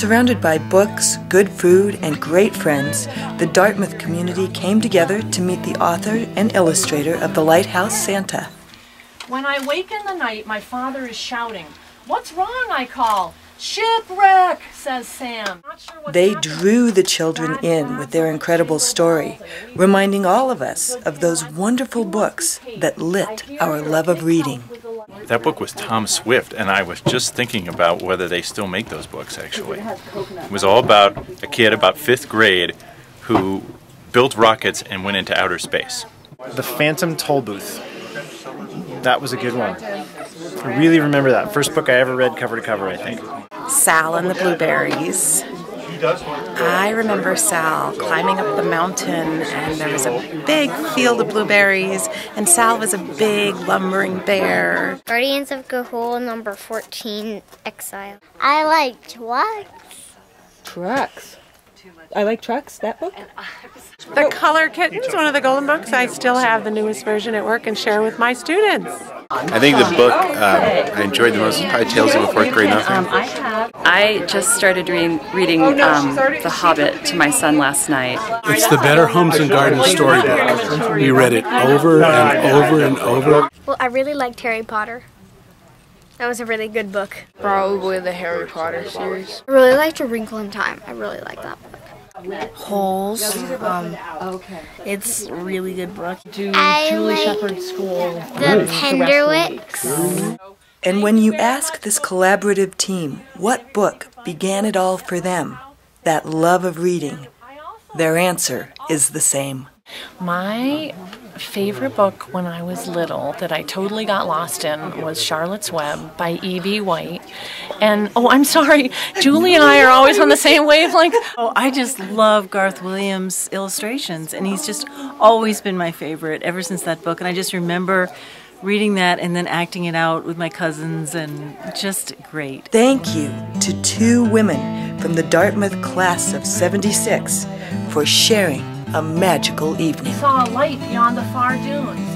Surrounded by books, good food, and great friends, the Dartmouth community came together to meet the author and illustrator of the Lighthouse Santa. When I wake in the night, my father is shouting. "What's wrong?" I call. "Shipwreck," says Sam. They drew the children in with their incredible story, reminding all of us of those wonderful books that lit our love of reading. That book was Tom Swift, and I was just thinking about whether they still make those books, actually. It was all about a kid about 5th grade who built rockets and went into outer space. The Phantom Toll Booth. That was a good one. I really remember that. First book I ever read cover to cover, I think. Sal and the Blueberries. I remember Sal climbing up the mountain, and there was a big field of blueberries, and Sal was a big lumbering bear. Guardians of Gahul, number 14, Exile. I like trucks. Trucks? I like trucks, that book? The Color Kitten's one of the golden books. I still have the newest version at work and share with my students. I think the book I enjoyed the most is probably Tales of a Fourth Grade Nothing. I just started reading The Hobbit to my son last night. It's the Better Homes and Gardens storybook. We read it over and over and over. Well, I really liked Harry Potter. That was a really good book. Probably the Harry Potter series. I really liked A Wrinkle in Time. I really liked that book. Holes. It's a really good book. Julie Shepherd's School. The Penderwicks. And when you ask this collaborative team what book began it all for them, that love of reading, their answer is the same. My favorite book when I was little that I totally got lost in was Charlotte's Web by E.B. White. And, oh, I'm sorry, Julie and I are always on the same wavelength. Oh, I just love Garth Williams' illustrations, and he's just always been my favorite ever since that book. And I just remember reading that and then acting it out with my cousins, and just great. Thank you to 2 women from the Dartmouth class of '76 for sharing a magical evening. I saw a light beyond the far dunes.